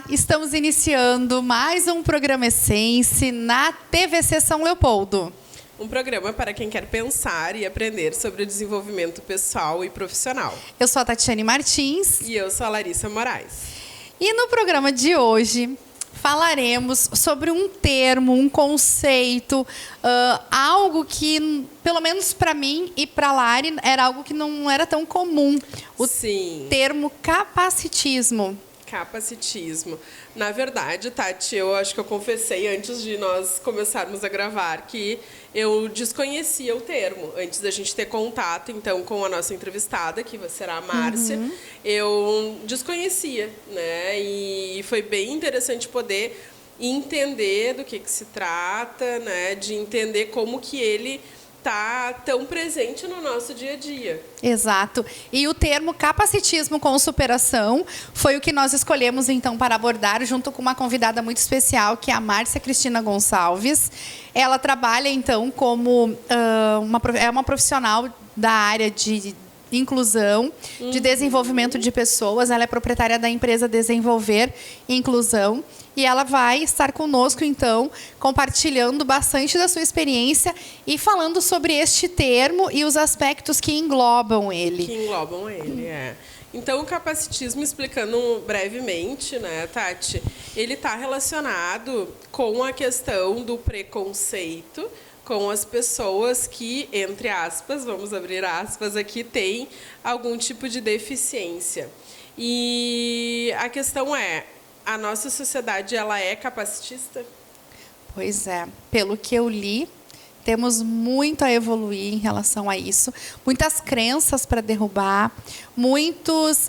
Olá, estamos iniciando mais um programa Essence na TVC São Leopoldo. Um programa para quem quer pensar e aprender sobre o desenvolvimento pessoal e profissional. Eu sou a Tatiane Martins. E eu sou a Larissa Moraes. E no programa de hoje falaremos sobre um termo, um conceito, algo que, pelo menos para mim e para a Lari, era algo que não era tão comum. O termo capacitismo. Capacitismo. Na verdade, Tati, eu acho que eu confessei antes de nós começarmos a gravar que eu desconhecia o termo. Antes da gente ter contato, então, com a nossa entrevistada, que será a Márcia, eu desconhecia, né? E foi bem interessante poder entender do que se trata, né? De entender como que ele está tão presente no nosso dia a dia. Exato. E o termo capacitismo com superação foi o que nós escolhemos, então, para abordar, junto com uma convidada muito especial, que é a Márcia Cristina Gonçalves. Ela trabalha, então, como uma profissional da área de inclusão, de desenvolvimento de pessoas. Ela é proprietária da empresa Desenvolver Inclusão. E ela vai estar conosco, então, compartilhando bastante da sua experiência e falando sobre este termo e os aspectos que englobam ele. Então, o capacitismo, explicando brevemente, né, Tati, ele está relacionado com a questão do preconceito com as pessoas que, entre aspas, vamos abrir aspas aqui, têm algum tipo de deficiência. E a questão é, a nossa sociedade, ela é capacitista? Pois é. Pelo que eu li, temos muito a evoluir em relação a isso. Muitas crenças para derrubar, muitos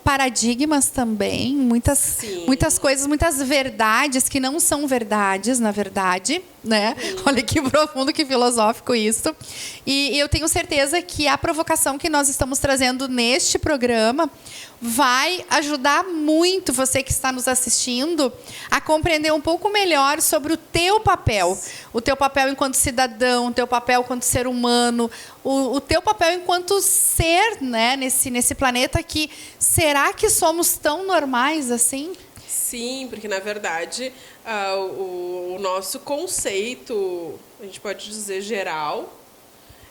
paradigmas também, muitas coisas, muitas verdades que não são verdades, na verdade, né? Olha que profundo, que filosófico isso. E eu tenho certeza que a provocação que nós estamos trazendo neste programa vai ajudar muito você que está nos assistindo a compreender um pouco melhor sobre o teu papel enquanto cidadão, o teu papel enquanto ser humano, o teu papel enquanto ser, né, nesse planeta que será que somos tão normais assim? Sim, porque na verdade o nosso conceito, a gente pode dizer geral,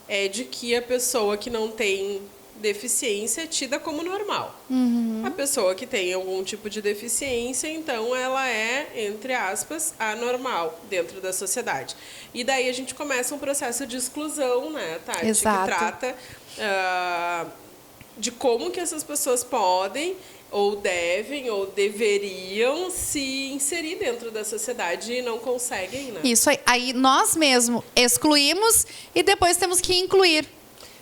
é de que a pessoa que não tem deficiência é tida como normal. A pessoa que tem algum tipo de deficiência, então ela é, entre aspas, anormal dentro da sociedade. E daí a gente começa um processo de exclusão, né, Tati? Exato. Que trata de como que essas pessoas podem, ou devem, ou deveriam se inserir dentro da sociedade e não conseguem, né? Isso aí nós mesmos excluímos e depois temos que incluir.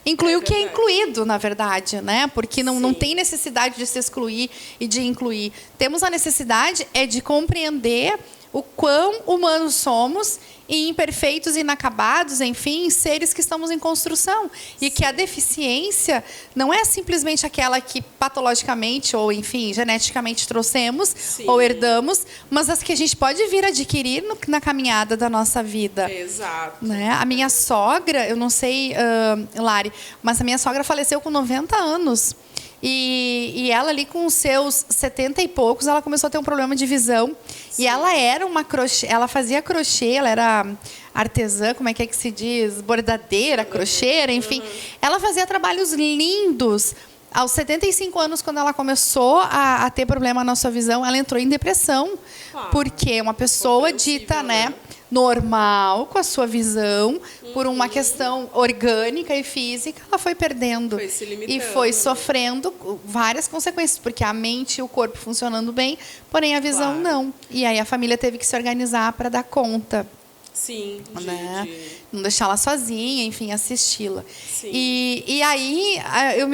Incluir o que é incluído, na verdade, né? Porque não tem necessidade de se excluir e de incluir. Temos a necessidade de compreender o quão humanos somos e imperfeitos, inacabados, enfim, seres que estamos em construção. E que a deficiência não é simplesmente aquela que patologicamente ou, enfim, geneticamente trouxemos ou herdamos, mas as que a gente pode vir a adquirir na caminhada da nossa vida. Exato. Né? A minha sogra, eu não sei, Lari, mas a minha sogra faleceu com 90 anos. E ela ali com os seus 70 e poucos, ela começou a ter um problema de visão. E ela era ela fazia crochê, ela era artesã, como é que se diz? Bordadeira, crochêra, enfim. Ela fazia trabalhos lindos. Aos 75 anos, quando ela começou a ter problema na sua visão, ela entrou em depressão. Porque uma pessoa dita, né, normal, com a sua visão, por uma questão orgânica e física, ela foi perdendo. Foi se limitando, e foi sofrendo várias consequências, porque a mente e o corpo funcionando bem, porém a visão não. E aí a família teve que se organizar para dar conta. Sim, né? Não deixar ela sozinha, enfim, assisti-la. E aí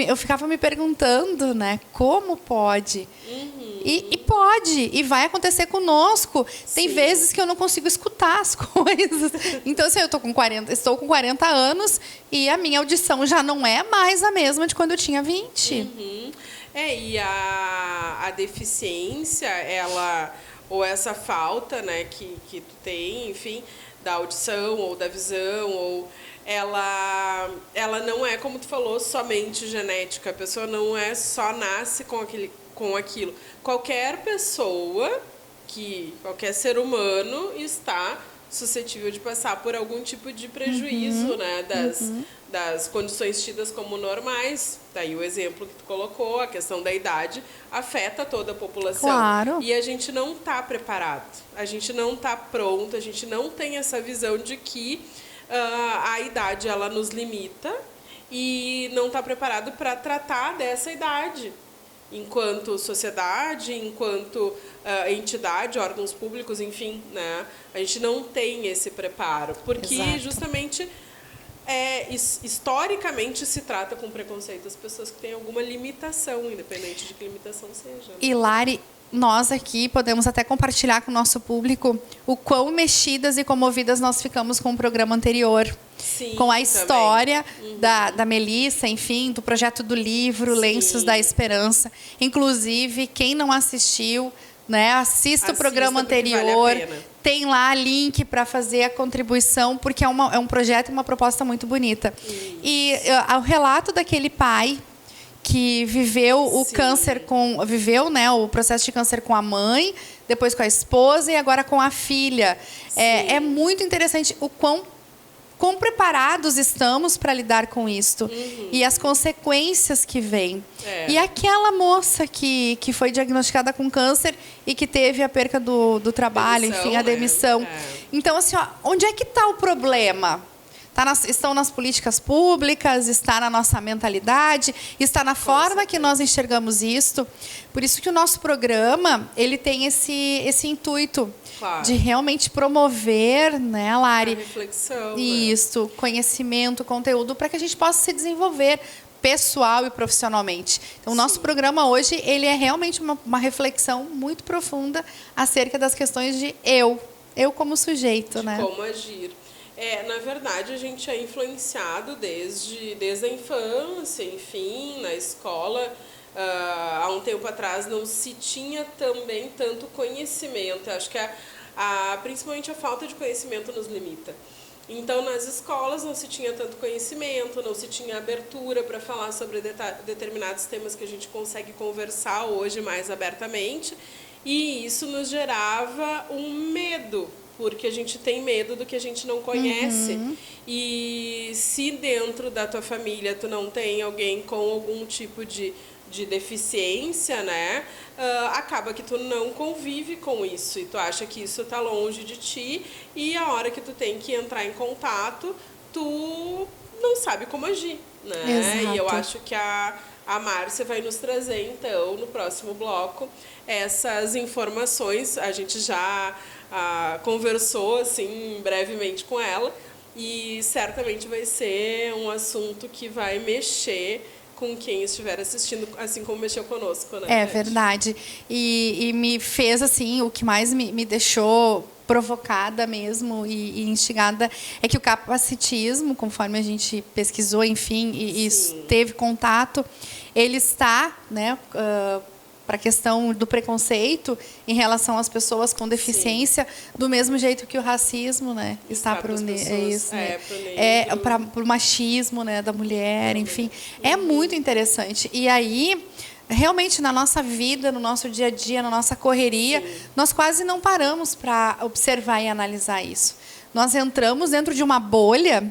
eu ficava me perguntando, né, como pode? E pode, e vai acontecer conosco. Tem vezes que eu não consigo escutar as coisas. Então, assim, estou com 40 anos e a minha audição já não é mais a mesma de quando eu tinha 20. E a deficiência, ela, ou essa falta, né, que tu tem, enfim, da audição ou da visão, ou ela não é, como tu falou, somente genética. A pessoa não só nasce com com aquilo. Qualquer pessoa, qualquer ser humano está suscetível de passar por algum tipo de prejuízo, né, das condições tidas como normais. Daí o exemplo que tu colocou, a questão da idade, afeta toda a população. Claro. E a gente não está preparado, a gente não está pronto, a gente não tem essa visão de que a idade ela nos limita e não está preparado para tratar dessa idade. Enquanto sociedade, enquanto entidade, órgãos públicos, enfim, né? A gente não tem esse preparo, porque Exato. justamente historicamente se trata com preconceito as pessoas que têm alguma limitação, independente de que limitação seja. Né? E Lari, nós aqui podemos até compartilhar com o nosso público o quão mexidas e comovidas nós ficamos com o programa anterior. Sim, com a história da Melissa, enfim, do projeto do livro, Lenços da Esperança. Inclusive, quem não assistiu, né, assista o programa anterior. Vale a pena. Tem lá link para fazer a contribuição, porque é um projeto e uma proposta muito bonita. Isso. E o relato daquele pai que viveu o câncer viveu, né, o processo de câncer com a mãe, depois com a esposa e agora com a filha. É muito interessante o quão preparados estamos para lidar com isto e as consequências que vêm. E aquela moça que foi diagnosticada com câncer e que teve a perca do trabalho, enfim, a demissão. Então, assim, ó, onde é que está o problema? Estão nas políticas públicas, está na nossa mentalidade, está na forma que nós enxergamos isto. Por isso que o nosso programa ele tem esse intuito de realmente promover, né, Lari? A reflexão. Isso, conhecimento, conteúdo, para que a gente possa se desenvolver pessoal e profissionalmente. Então, o nosso programa hoje ele é realmente uma reflexão muito profunda acerca das questões de eu como sujeito, né? Como agir. Na verdade, a gente é influenciado desde a infância, enfim, na escola. Há um tempo atrás não se tinha também tanto conhecimento. Eu acho que principalmente a falta de conhecimento nos limita. Então, nas escolas não se tinha tanto conhecimento, não se tinha abertura para falar sobre determinados temas que a gente consegue conversar hoje mais abertamente. E isso nos gerava um medo, porque a gente tem medo do que a gente não conhece. E se dentro da tua família tu não tem alguém com algum tipo de deficiência, né? Acaba que tu não convive com isso e tu acha que isso está longe de ti e a hora que tu tem que entrar em contato, tu não sabe como agir, né? Exato. E eu acho que a Márcia vai nos trazer, então, no próximo bloco, essas informações. A gente já conversou, assim, brevemente com ela e certamente vai ser um assunto que vai mexer com quem estiver assistindo, assim como mexeu conosco, né? É verdade. E me fez, assim, o que mais me deixou provocada mesmo e instigada é que o capacitismo, conforme a gente pesquisou, enfim, e teve contato, ele está, né, para a questão do preconceito em relação às pessoas com deficiência, do mesmo jeito que o racismo, né, está para o machismo, né, da mulher, enfim. É muito interessante. E aí, realmente, na nossa vida, no nosso dia a dia, na nossa correria, nós quase não paramos para observar e analisar isso. Nós entramos dentro de uma bolha.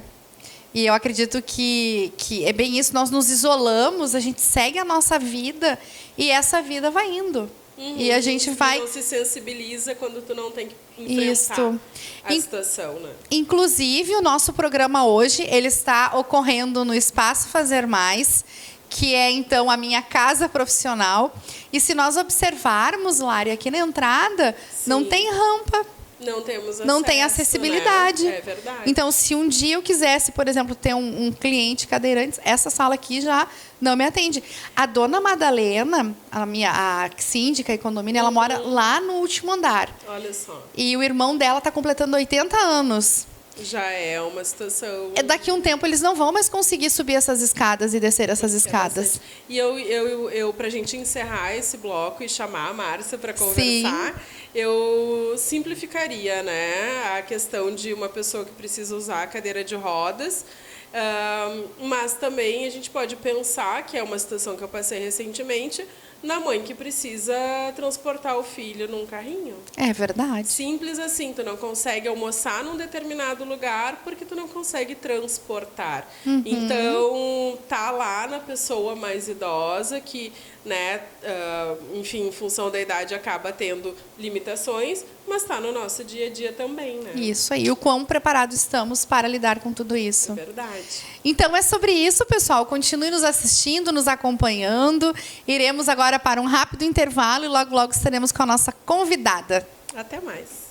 E eu acredito que é bem isso, nós nos isolamos, a gente segue a nossa vida e essa vida vai indo. E a gente vai... não se sensibiliza quando tu não tem que enfrentar a situação, né? Inclusive, o nosso programa hoje, ele está ocorrendo no Espaço Fazer Mais, que é, então, a minha casa profissional. E se nós observarmos, Lari, aqui na entrada, não tem rampa. Não temos acesso, não tem acessibilidade. Né? É verdade. Então, se um dia eu quisesse, por exemplo, ter um cliente cadeirante, essa sala aqui já não me atende. A dona Madalena, a síndica e condomínio, ela mora lá no último andar. Olha só. E o irmão dela está completando 80 anos. Já é uma situação... Daqui a um tempo, eles não vão mais conseguir subir essas escadas e descer essas escadas. E eu para a gente encerrar esse bloco e chamar a Márcia para conversar, eu simplificaria, né, a questão de uma pessoa que precisa usar a cadeira de rodas. Mas também a gente pode pensar, que é uma situação que eu passei recentemente, na mãe que precisa transportar o filho num carrinho. É verdade. Simples assim, tu não consegue almoçar num determinado lugar porque tu não consegue transportar. Então, tá lá na pessoa mais idosa que, né, enfim, em função da idade acaba tendo limitações, mas está no nosso dia a dia também, né? Isso aí, o quão preparados estamos para lidar com tudo isso. É verdade. Então é sobre isso, pessoal. Continue nos assistindo, nos acompanhando. Iremos agora para um rápido intervalo e logo, logo estaremos com a nossa convidada. Até mais.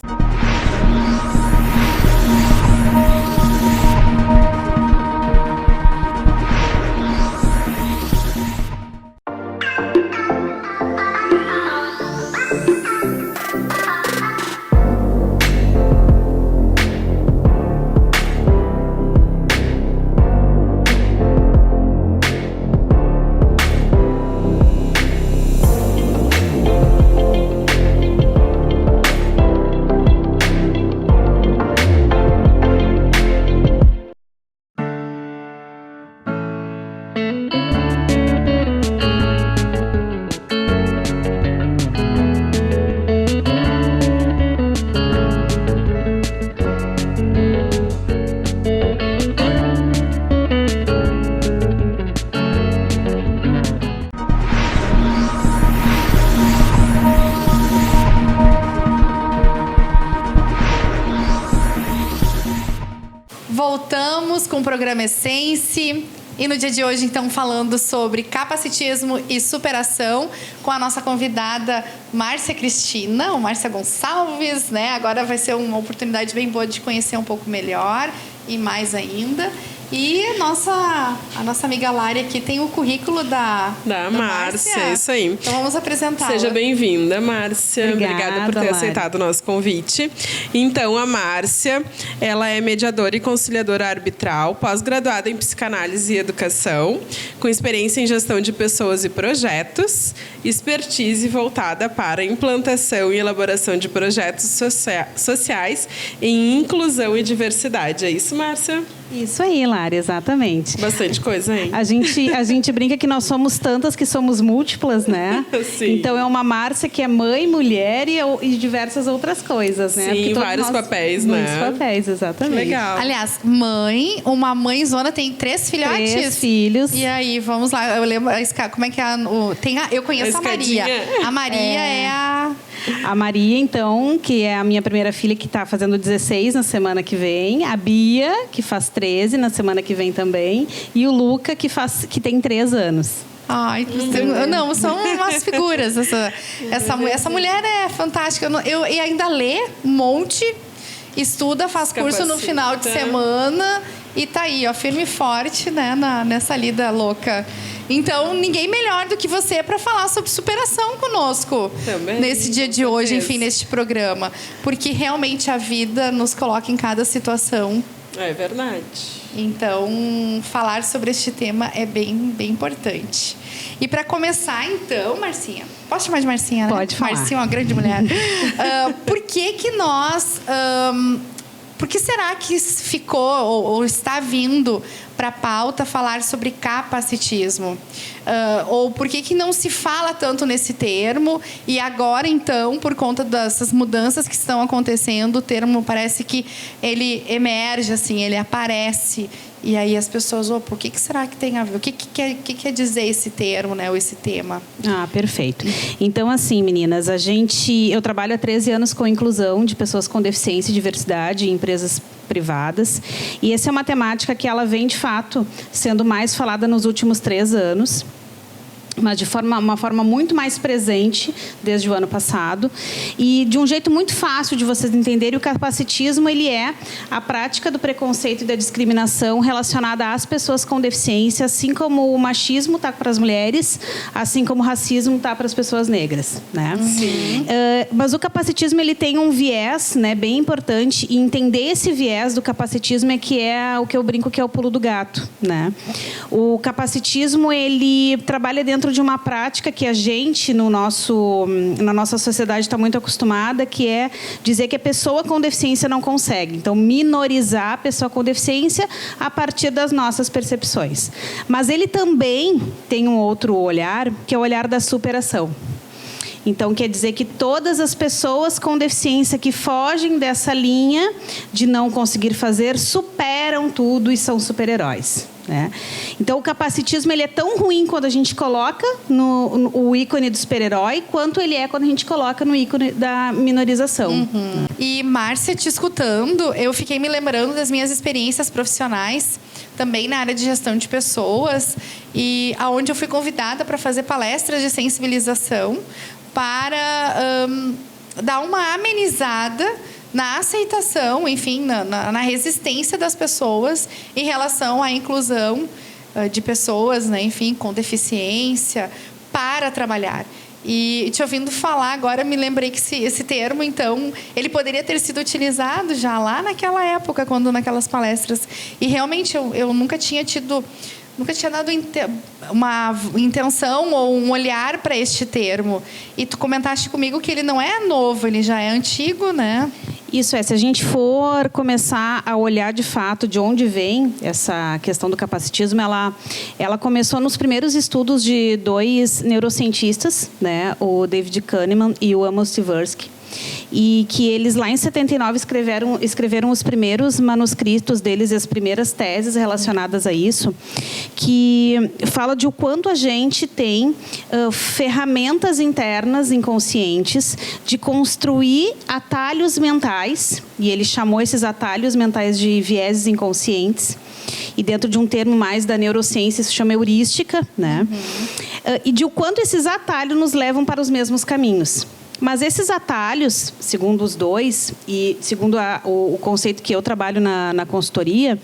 Voltamos com o programa Essence. E no dia de hoje, então, falando sobre capacitismo e superação, com a nossa convidada Márcia Cristina, ou Márcia Gonçalves, né? Agora vai ser uma oportunidade bem boa de conhecer um pouco melhor e mais ainda. E a nossa amiga Lari aqui tem o currículo da Márcia, isso aí. Então vamos apresentá-la. Seja bem-vinda, Márcia. Obrigada por ter aceitado o nosso convite. Então, a Márcia, ela é mediadora e conciliadora arbitral, pós-graduada em psicanálise e educação, com experiência em gestão de pessoas e projetos, expertise voltada para implantação e elaboração de projetos sociais em inclusão e diversidade. É isso, Márcia? Isso aí, Lara, exatamente. Bastante coisa, hein? A gente brinca que nós somos tantas que somos múltiplas, né? Sim. Então, é uma Márcia que é mãe, mulher e diversas outras coisas, né? Sim, vários papéis, né? Muitos papéis, exatamente. Legal. Aliás, uma mãezona tem 3 filhotes. 3 filhos. E aí, vamos lá. Eu lembro, como é que é? Eu conheço a Maria. A Maria é a... A Maria, então, que é a minha primeira filha, que está fazendo 16 na semana que vem. A Bia, que faz 13 na semana que vem também. E o Luca, que tem 3 anos. Ai, não, são umas figuras. Essa mulher é fantástica. E ainda lê um monte, estuda, faz curso no final de semana e tá aí, ó, firme e forte, né, nessa lida louca. Então, ninguém melhor do que você para falar sobre superação conosco. Também, nesse dia de hoje, enfim, neste programa. Porque realmente a vida nos coloca em cada situação. É verdade. Então, falar sobre este tema é bem, bem importante. E para começar, então, Marcinha, posso chamar de Marcinha, né? Pode falar. Marcinha é uma grande mulher. Por que será que ficou ou está vindo para a pauta falar sobre capacitismo? Ou por que não se fala tanto nesse termo? E agora, então, por conta dessas mudanças que estão acontecendo, o termo parece que ele emerge, assim, ele aparece. E aí as pessoas, por que será que tem a ver? O que quer dizer esse termo, né, ou esse tema? Ah, perfeito. Então, assim, meninas, eu trabalho há 13 anos com inclusão de pessoas com deficiência e diversidade em empresas privadas. E essa é uma temática que ela vem, de fato, sendo mais falada nos últimos 3 anos. Mas de uma forma muito mais presente desde o ano passado e de um jeito muito fácil de vocês entenderem. O capacitismo, ele é a prática do preconceito e da discriminação relacionada às pessoas com deficiência, assim como o machismo está para as mulheres, assim como o racismo está para as pessoas negras, né? Mas o capacitismo, ele tem um viés, né, bem importante, e entender esse viés do capacitismo é o que eu brinco que é o pulo do gato, né? O capacitismo, ele trabalha dentro dentro de uma prática que a gente, na nossa sociedade, está muito acostumada, que é dizer que a pessoa com deficiência não consegue. Então, minorizar a pessoa com deficiência a partir das nossas percepções. Mas ele também tem um outro olhar, que é o olhar da superação. Então, quer dizer que todas as pessoas com deficiência que fogem dessa linha de não conseguir fazer, superam tudo e são super-heróis. Né? Então, o capacitismo ele é tão ruim quando a gente coloca o ícone do super-herói, quanto ele é quando a gente coloca no ícone da minorização. Uhum. E, Márcia, te escutando, eu fiquei me lembrando das minhas experiências profissionais, também na área de gestão de pessoas, e aonde eu fui convidada para fazer palestras de sensibilização para dar uma amenizada na aceitação, enfim, na resistência das pessoas em relação à inclusão de pessoas, né, enfim, com deficiência, para trabalhar. E te ouvindo falar agora, me lembrei que esse termo, então, ele poderia ter sido utilizado já lá naquela época, quando naquelas palestras. E realmente eu nunca tinha dado uma intenção ou um olhar para este termo. E tu comentaste comigo que ele não é novo, ele já é antigo, né? Isso é, se a gente for começar a olhar de fato de onde vem essa questão do capacitismo, ela começou nos primeiros estudos de 2 neurocientistas, né, o David Kahneman e o Amos Tversky, e que eles lá em 79 escreveram os primeiros manuscritos deles e as primeiras teses relacionadas a isso, que fala de o quanto a gente tem ferramentas internas inconscientes de construir atalhos mentais, e ele chamou esses atalhos mentais de vieses inconscientes, e dentro de um termo mais da neurociência, isso se chama heurística, né? E de o quanto esses atalhos nos levam para os mesmos caminhos. Mas esses atalhos, segundo os dois, e segundo o conceito que eu trabalho na consultoria,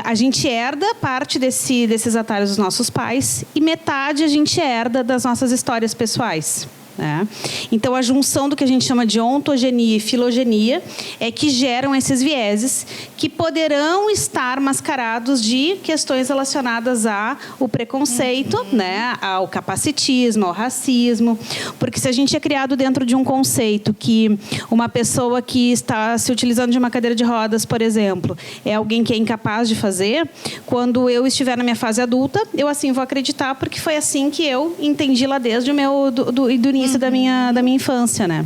a gente herda parte desses atalhos dos nossos pais e metade a gente herda das nossas histórias pessoais. Né? Então, a junção do que a gente chama de ontogenia e filogenia é que geram esses vieses que poderão estar mascarados de questões relacionadas ao preconceito, né? Ao capacitismo, ao racismo. Porque se a gente é criado dentro de um conceito que uma pessoa que está se utilizando de uma cadeira de rodas, por exemplo, é alguém que é incapaz de fazer, quando eu estiver na minha fase adulta, eu assim vou acreditar, porque foi assim que eu entendi lá desde do início da minha infância, né?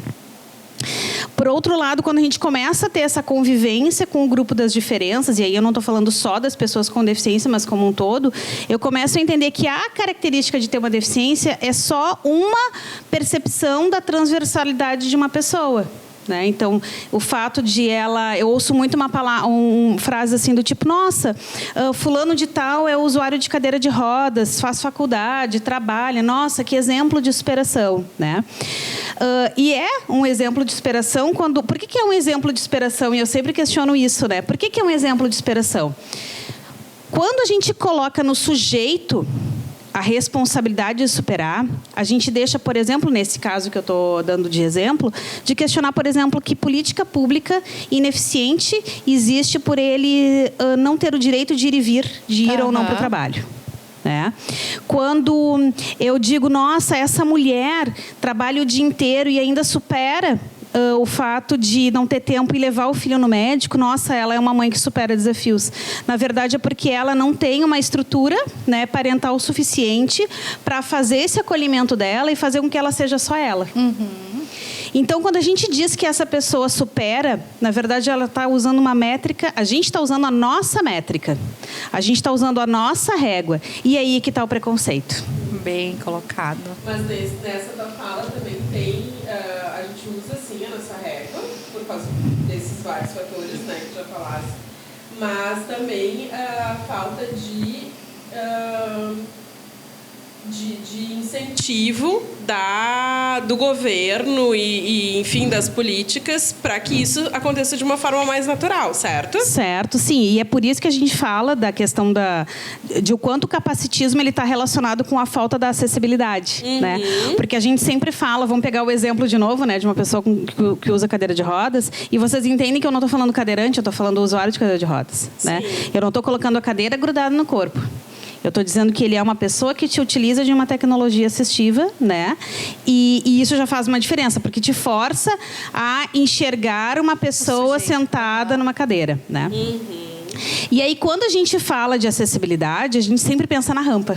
Por outro lado, quando a gente começa a ter essa convivência com o grupo das diferenças, e aí eu não estou falando só das pessoas com deficiência, mas como um todo, eu começo a entender que a característica de ter uma deficiência é só uma percepção da transversalidade de uma pessoa. Né? Então, o fato de eu ouço muito uma frase assim do tipo, nossa, fulano de tal é usuário de cadeira de rodas, faz faculdade, trabalha, nossa, que exemplo de superação. Né? E é um exemplo de superação quando... Por que é um exemplo de superação? E eu sempre questiono isso, né? Por que é um exemplo de superação? Quando a gente coloca no sujeito a responsabilidade de superar, a gente deixa, por exemplo, nesse caso que eu estou dando de exemplo, de questionar, por exemplo, que política pública ineficiente existe por ele não ter o direito de ir e vir, de ir ou não para o trabalho. Né? Quando eu digo, nossa, essa mulher trabalha o dia inteiro e ainda supera o fato de não ter tempo e levar o filho no médico, nossa, ela é uma mãe que supera desafios. Na verdade, é porque ela não tem uma estrutura, né, parental suficiente para fazer esse acolhimento dela e fazer com que ela seja só ela. Então, quando a gente diz que essa pessoa supera, na verdade, ela está usando uma métrica, a gente está usando a nossa métrica, a gente está usando a nossa régua. E aí que está o preconceito. Bem colocado. Mas nessa da fala também tem, a gente usa sim a nossa régua, por causa desses vários fatores, né, que já falaste, mas também a falta de incentivo do governo e, enfim, das políticas para que isso aconteça de uma forma mais natural, certo? Certo, sim. E é por isso que a gente fala da questão de o quanto o capacitismo ele está relacionado com a falta da acessibilidade, né? Porque a gente sempre fala, vamos pegar o exemplo de novo, né, de uma pessoa que usa cadeira de rodas, e vocês entendem que eu não estou falando cadeirante, eu estou falando usuário de cadeira de rodas, né? Eu não estou colocando a cadeira grudada no corpo. Eu estou dizendo que ele é uma pessoa que te utiliza de uma tecnologia assistiva, né? E isso já faz uma diferença, porque te força a enxergar uma pessoa sentada numa cadeira, né? E aí, quando a gente fala de acessibilidade, a gente sempre pensa na rampa.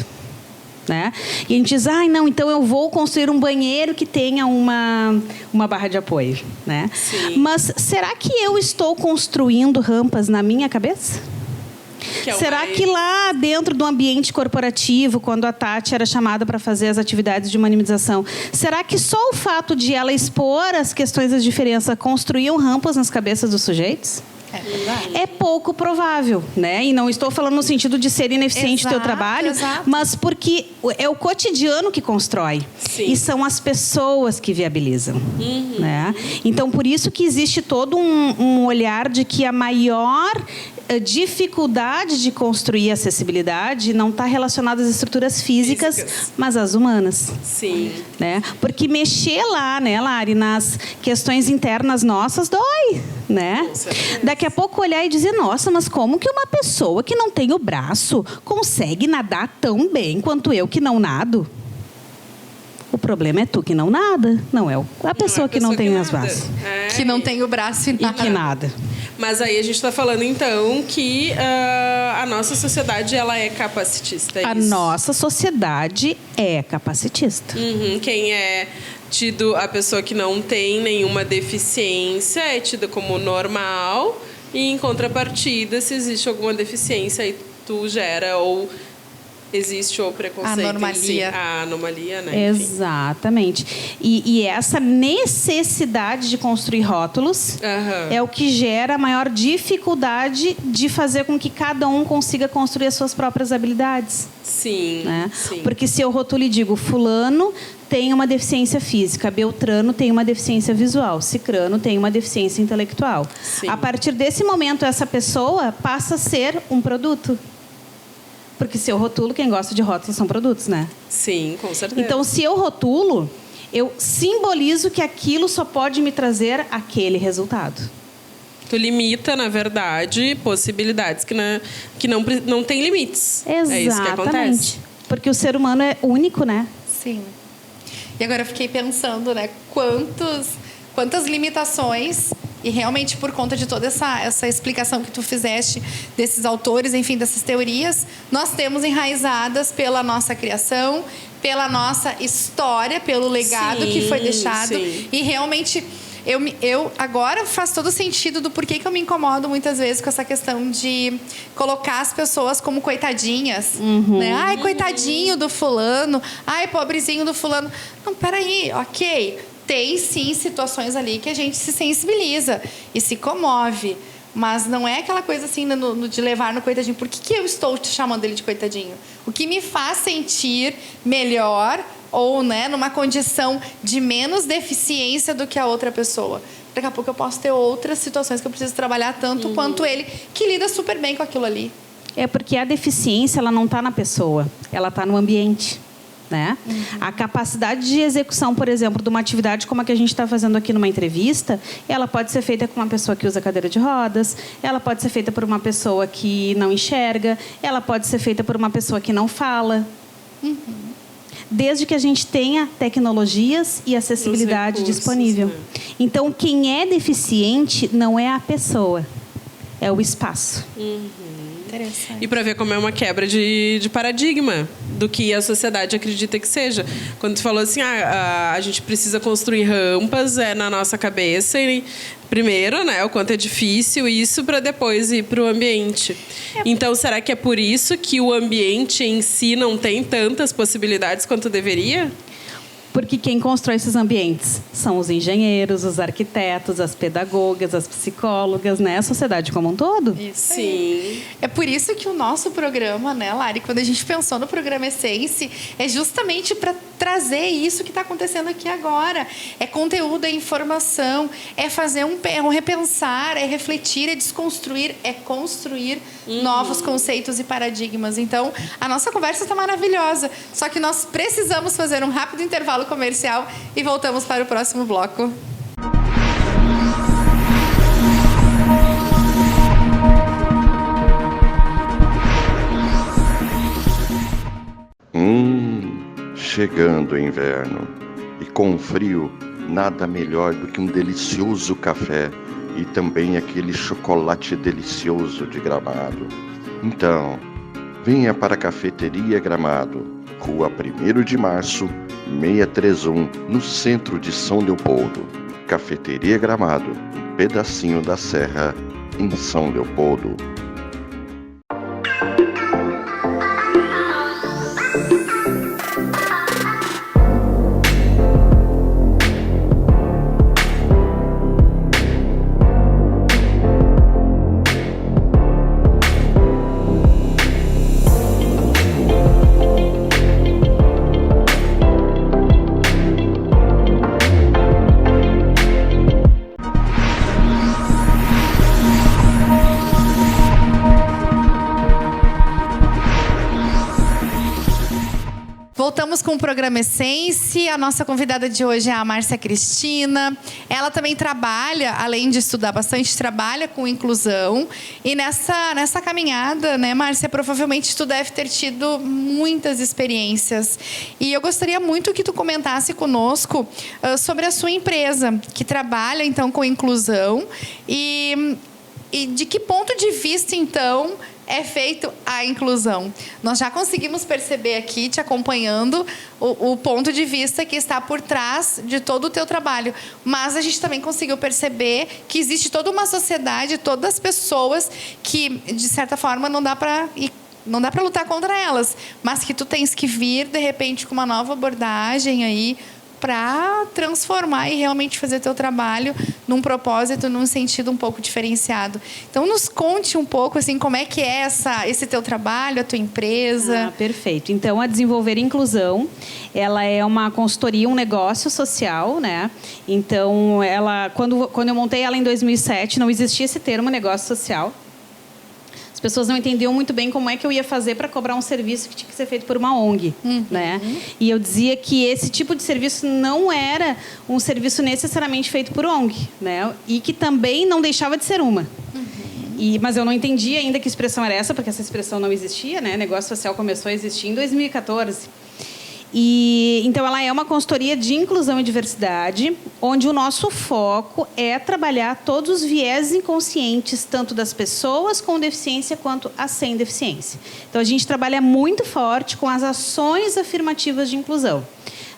Né? E a gente diz, não, então eu vou construir um banheiro que tenha uma barra de apoio. Né? Mas será que eu estou construindo rampas na minha cabeça? Será que lá dentro do ambiente corporativo, quando a Tati era chamada para fazer as atividades de humanização, será que só o fato de ela expor as questões das diferenças construíam rampas nas cabeças dos sujeitos? É pouco provável, né? E não estou falando no sentido de ser ineficiente o teu trabalho, mas porque é o cotidiano que constrói. E são as pessoas que viabilizam. Né? Então, por isso que existe todo um olhar de que a maior dificuldade de construir acessibilidade não está relacionada às estruturas físicas, mas às humanas. Sim. Né? Porque mexer lá, né, Lari, nas questões internas nossas dói, né? Daqui a pouco olhar e dizer, nossa, mas como que uma pessoa que não tem o braço consegue nadar tão bem quanto eu que não nado? O problema é tu que não nada, não é a pessoa que não tem os braços. Que não tem o braço e que nada. Mas aí a gente está falando, então, que a nossa sociedade ela é capacitista. A nossa sociedade é capacitista. Quem é tido, a pessoa que não tem nenhuma deficiência é tida como normal. E, em contrapartida, se existe alguma deficiência, aí tu gera ou... existe o preconceito. A anomalia, né? Exatamente. E essa necessidade de construir rótulos é o que gera a maior dificuldade de fazer com que cada um consiga construir as suas próprias habilidades. Sim. Né? Porque se eu rotulo e digo, fulano tem uma deficiência física, Beltrano tem uma deficiência visual, Cicrano tem uma deficiência intelectual. A partir desse momento, essa pessoa passa a ser um produto. Porque se eu rotulo, quem gosta de rótulos são produtos, né? Sim, com certeza. Então, se eu rotulo, eu simbolizo que aquilo só pode me trazer aquele resultado. Tu limita, na verdade, possibilidades que não tem limites. Exatamente. É isso que acontece. Porque o ser humano é único, né? Sim. E agora eu fiquei pensando, né? Quantas limitações... E realmente, por conta de toda essa explicação que tu fizeste desses autores, enfim, dessas teorias, nós temos enraizadas pela nossa criação, pela nossa história, pelo legado que foi deixado. E realmente, eu agora faz todo sentido do porquê que eu me incomodo muitas vezes com essa questão de colocar as pessoas como coitadinhas. Né? Ai, coitadinho do fulano. Ai, pobrezinho do fulano. Não, peraí, ok. Tem, sim, situações ali que a gente se sensibiliza e se comove. Mas não é aquela coisa assim de levar no coitadinho. Por que eu estou te chamando ele de coitadinho? O que me faz sentir melhor ou, né, numa condição de menos deficiência do que a outra pessoa. Daqui a pouco eu posso ter outras situações que eu preciso trabalhar tanto quanto ele, que lida super bem com aquilo ali. É porque a deficiência ela não está na pessoa, ela está no ambiente. Né? A capacidade de execução, por exemplo, de uma atividade como a que a gente está fazendo aqui numa entrevista, ela pode ser feita com uma pessoa que usa cadeira de rodas, ela pode ser feita por uma pessoa que não enxerga, ela pode ser feita por uma pessoa que não fala. Desde que a gente tenha tecnologias e acessibilidade disponível. Né? Então, quem é deficiente não é a pessoa, é o espaço. E para ver como é uma quebra de paradigma do que a sociedade acredita que seja. Quando tu falou assim, a gente precisa construir rampas na nossa cabeça e primeiro, né, o quanto é difícil isso para depois ir para o ambiente. Então, será que é por isso que o ambiente em si não tem tantas possibilidades quanto deveria? Porque quem constrói esses ambientes são os engenheiros, os arquitetos, as pedagogas, as psicólogas, né? A sociedade como um todo. Isso. Sim. É por isso que o nosso programa, né, Lari, quando a gente pensou no programa Essence, é justamente para trazer isso que está acontecendo aqui agora. É conteúdo, é informação, é fazer um repensar, é refletir, é desconstruir, é construir novos conceitos e paradigmas. Então, a nossa conversa está maravilhosa. Só que nós precisamos fazer um rápido intervalo comercial e voltamos para o próximo bloco. chegando o inverno e com o frio, nada melhor do que um delicioso café e também aquele chocolate delicioso de Gramado. Então, venha para a Cafeteria Gramado, Rua 1º de Março, 631, no centro de São Leopoldo. Cafeteria Gramado, um pedacinho da serra, em São Leopoldo. Voltamos com o programa Essence. A nossa convidada de hoje é a Márcia Cristina. Ela também trabalha, além de estudar bastante, trabalha com inclusão. E nessa caminhada, né, Márcia, provavelmente tu deve ter tido muitas experiências. E eu gostaria muito que tu comentasse conosco sobre a sua empresa, que trabalha, então, com inclusão. E de que ponto de vista, então, é feito a inclusão? Nós já conseguimos perceber aqui, te acompanhando, o ponto de vista que está por trás de todo o teu trabalho. Mas a gente também conseguiu perceber que existe toda uma sociedade, todas as pessoas que, de certa forma, não dá para lutar contra elas, mas que tu tens que vir, de repente, com uma nova abordagem aí, para transformar e realmente fazer teu trabalho num propósito, num sentido um pouco diferenciado. Então, nos conte um pouco, assim, como é que é esse teu trabalho, a tua empresa. Perfeito. Então, a Desenvolver Inclusão, ela é uma consultoria, um negócio social, né? Então, quando eu montei ela em 2007, não existia esse termo negócio social. As pessoas não entendiam muito bem como é que eu ia fazer para cobrar um serviço que tinha que ser feito por uma ONG, né? E eu dizia que esse tipo de serviço não era um serviço necessariamente feito por ONG, né? E que também não deixava de ser uma. Mas eu não entendia ainda que expressão era essa, porque essa expressão não existia, né? Negócio social começou a existir em 2014. Então, ela é uma consultoria de inclusão e diversidade, onde o nosso foco é trabalhar todos os viés inconscientes, tanto das pessoas com deficiência quanto as sem deficiência. Então, a gente trabalha muito forte com as ações afirmativas de inclusão.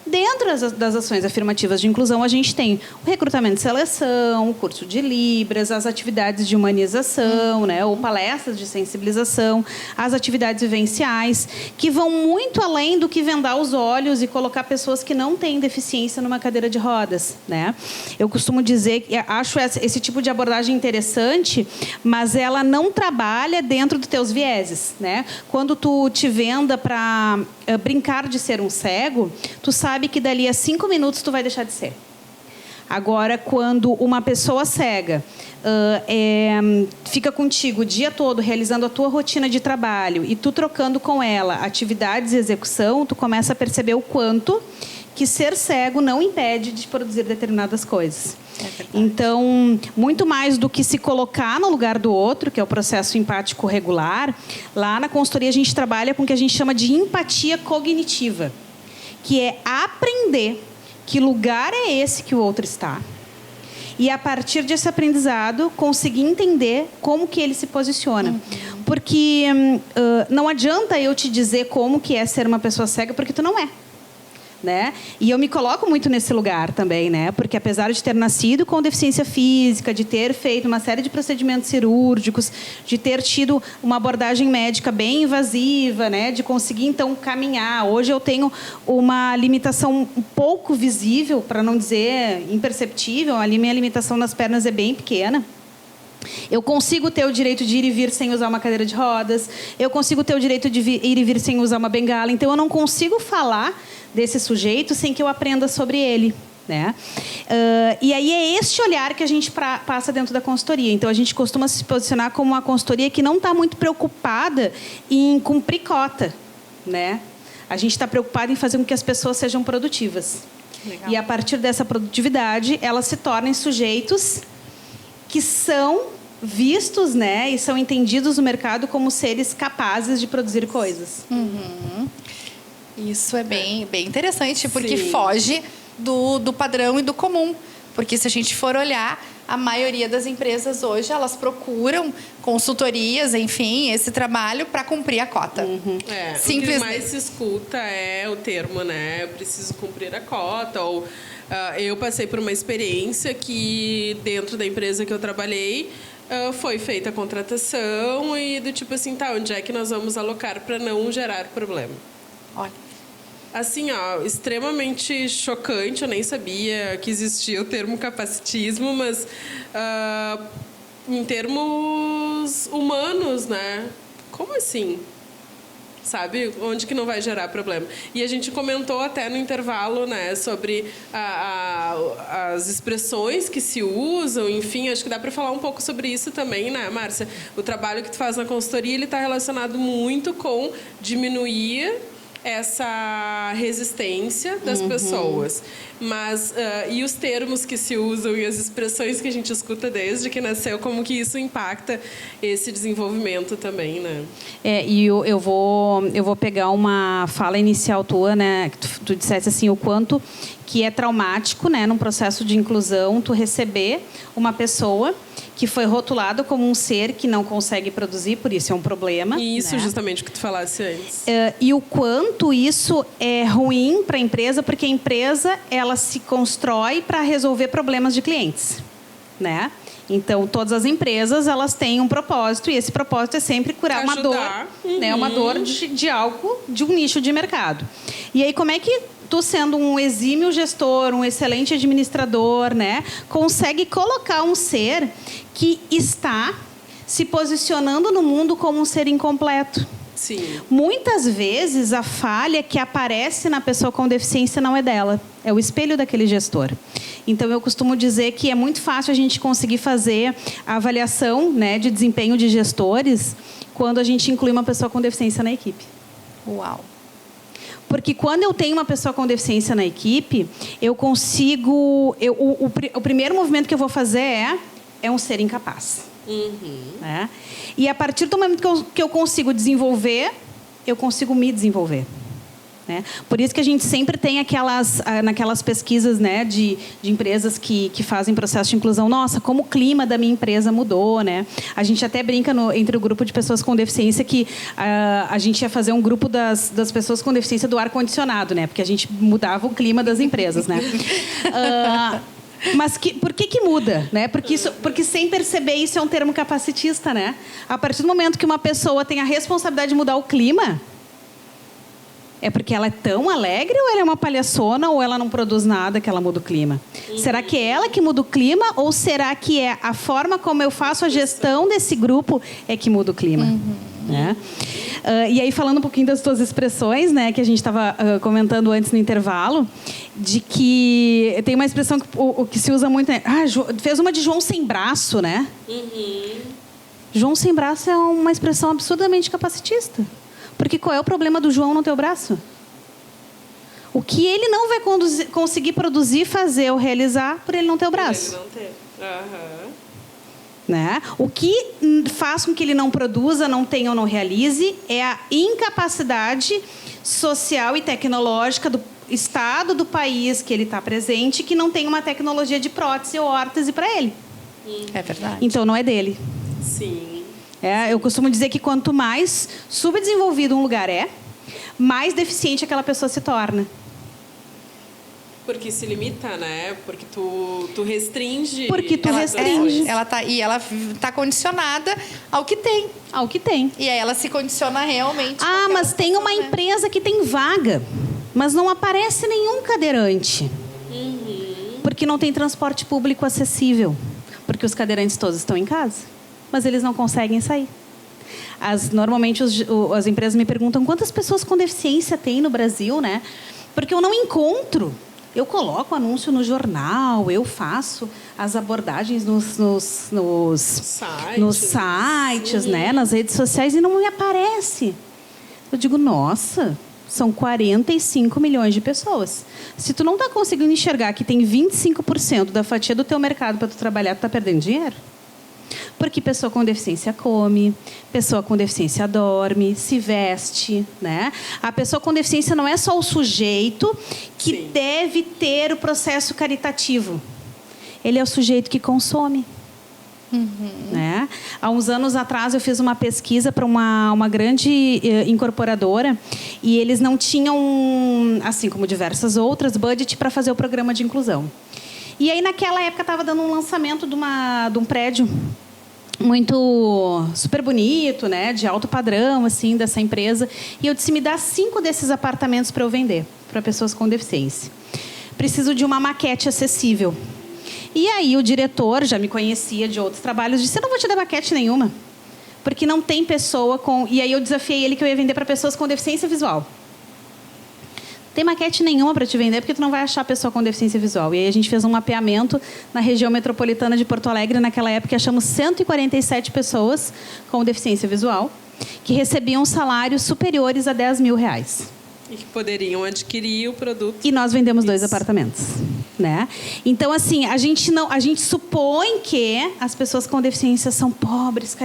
Dentro das ações afirmativas de inclusão, a gente tem o recrutamento e seleção, o curso de Libras, as atividades de humanização, né, ou palestras de sensibilização, as atividades vivenciais, que vão muito além do que vendar os olhos e colocar pessoas que não têm deficiência numa cadeira de rodas, né? Eu costumo dizer que acho esse tipo de abordagem interessante, mas ela não trabalha dentro dos teus vieses, né? Quando tu te venda para brincar de ser um cego, tu sabe que dali a 5 minutos tu vai deixar de ser. Agora, quando uma pessoa cega fica contigo o dia todo realizando a tua rotina de trabalho e tu trocando com ela atividades e execução, tu começa a perceber o quanto que ser cego não impede de produzir determinadas coisas. Então, muito mais do que se colocar no lugar do outro, que é o processo empático regular, lá na consultoria a gente trabalha com o que a gente chama de empatia cognitiva, que é aprender que lugar é esse que o outro está. E, a partir desse aprendizado, conseguir entender como que ele se posiciona. Porque não adianta eu te dizer como que é ser uma pessoa cega, porque tu não é. Né? E eu me coloco muito nesse lugar também, né? Porque apesar de ter nascido com deficiência física, de ter feito uma série de procedimentos cirúrgicos, de ter tido uma abordagem médica bem invasiva, né? De conseguir então caminhar. Hoje eu tenho uma limitação um pouco visível, para não dizer imperceptível. Ali minha limitação nas pernas é bem pequena. Eu consigo ter o direito de ir e vir sem usar uma cadeira de rodas. Eu consigo ter o direito de ir e vir sem usar uma bengala. Então, eu não consigo falar desse sujeito sem que eu aprenda sobre ele, né? E aí é este olhar que a gente passa dentro da consultoria. Então, a gente costuma se posicionar como uma consultoria que não está muito preocupada em cumprir cota, né? A gente está preocupado em fazer com que as pessoas sejam produtivas. Legal. E, a partir dessa produtividade, elas se tornem sujeitos que são vistos, né, e são entendidos no mercado como seres capazes de produzir coisas. Isso é bem interessante, porque Sim. foge do padrão e do comum. Porque se a gente for olhar, a maioria das empresas hoje, elas procuram consultorias, enfim, esse trabalho para cumprir a cota. O que mais se escuta é o termo, né? Eu preciso cumprir a cota. Ou eu passei por uma experiência que, dentro da empresa que eu trabalhei, foi feita a contratação e do tipo assim, tá, onde é que nós vamos alocar para não gerar problema? Olha. Assim, extremamente chocante. Eu nem sabia que existia o termo capacitismo, mas em termos humanos, né? Como assim? Sabe? Onde que não vai gerar problema? E a gente comentou até no intervalo, né, sobre as expressões que se usam, enfim, acho que dá para falar um pouco sobre isso também, né, Márcia? O trabalho que tu faz na consultoria, ele está relacionado muito com diminuir essa resistência das pessoas. Mas, e os termos que se usam e as expressões que a gente escuta desde que nasceu, como que isso impacta esse desenvolvimento também, né? E eu vou pegar uma fala inicial tua, né? Que tu disseste assim, o quanto que é traumático, né, num processo de inclusão, tu receber uma pessoa que foi rotulada como um ser que não consegue produzir, por isso é um problema. E isso, né? justamente, o que tu falasse antes. E o quanto isso é ruim para a empresa, porque a empresa ela se constrói para resolver problemas de clientes, né? Então, todas as empresas elas têm um propósito, e esse propósito é sempre curar uma dor, né? Uma dor de algo, de um nicho de mercado. E aí, como é que tu, sendo um exímio gestor, um excelente administrador, né, consegue colocar um ser que está se posicionando no mundo como um ser incompleto? Sim. Muitas vezes a falha que aparece na pessoa com deficiência não é dela, é o espelho daquele gestor. Então eu costumo dizer que é muito fácil a gente conseguir fazer a avaliação, né, de desempenho de gestores quando a gente inclui uma pessoa com deficiência na equipe. Uau! Porque quando eu tenho uma pessoa com deficiência na equipe, eu consigo... o primeiro movimento que eu vou fazer é um ser incapaz. Né? E a partir do momento que eu consigo desenvolver, eu consigo me desenvolver. Né? Por isso que a gente sempre tem naquelas pesquisas, né, de empresas que fazem processo de inclusão, nossa, como o clima da minha empresa mudou, né? A gente até brinca entre o grupo de pessoas com deficiência que a gente ia fazer um grupo das pessoas com deficiência do ar-condicionado, né? Porque a gente mudava o clima das empresas, né? Mas por que muda? Né? Porque sem perceber isso é um termo capacitista, né? A partir do momento que uma pessoa tem a responsabilidade de mudar o clima, é porque ela é tão alegre, ou ela é uma palhaçona, ou ela não produz nada que ela muda o clima? Será que é ela que muda o clima, ou será que é a forma como eu faço a gestão desse grupo é que muda o clima? Né? E aí, falando um pouquinho das tuas expressões, né, que a gente estava comentando antes no intervalo, de que tem uma expressão que se usa muito, né? Fez uma de João sem braço, né? João sem braço é uma expressão absurdamente capacitista. Porque qual é o problema do João no teu braço? O que ele não vai conseguir produzir, fazer ou realizar por ele não ter o braço? Ele não ter. Né? O que faz com que ele não produza, não tenha ou não realize é a incapacidade social e tecnológica do estado do país que ele está presente, que não tem uma tecnologia de prótese ou órtese para ele. É verdade. Então, não é dele. Sim. Eu costumo dizer que quanto mais subdesenvolvido um lugar mais deficiente aquela pessoa se torna. Porque se limita, né? Porque tu restringe. Porque tu restringe. Ela tá condicionada ao que tem. Ao que tem. E aí ela se condiciona realmente. Mas tem uma empresa que tem vaga, mas não aparece nenhum cadeirante. Porque não tem transporte público acessível. Porque os cadeirantes todos estão em casa, mas eles não conseguem sair. Normalmente as empresas me perguntam quantas pessoas com deficiência tem no Brasil, né? Porque eu não encontro. Eu coloco anúncio no jornal, eu faço as abordagens nos sites, né? Nas redes sociais, e não me aparece. Eu digo, nossa, são 45 milhões de pessoas. Se tu não está conseguindo enxergar que tem 25% da fatia do teu mercado para tu trabalhar, tu está perdendo dinheiro. Porque pessoa com deficiência come, pessoa com deficiência dorme, se veste, né? A pessoa com deficiência não é só o sujeito que Sim. deve ter o processo caritativo. Ele é o sujeito que consome. Né? Há uns anos atrás eu fiz uma pesquisa para uma grande incorporadora e eles não tinham, assim como diversas outras, budget para fazer o programa de inclusão. E aí naquela época estava dando um lançamento de um prédio muito super bonito, né, de alto padrão assim dessa empresa, e eu disse: me dá 5 desses apartamentos para eu vender para pessoas com deficiência. Preciso de uma maquete acessível. E aí o diretor, já me conhecia de outros trabalhos, disse: eu não vou te dar maquete nenhuma, porque não tem pessoa com... E aí eu desafiei ele que eu ia vender para pessoas com deficiência visual. Não tem maquete nenhuma para te vender, porque tu não vai achar pessoa com deficiência visual. E aí a gente fez um mapeamento na região metropolitana de Porto Alegre, naquela época achamos 147 pessoas com deficiência visual, que recebiam salários superiores a R$10 mil. E que poderiam adquirir o produto. E nós vendemos 2 apartamentos, né? Então, assim, a gente supõe que as pessoas com deficiência são pobres,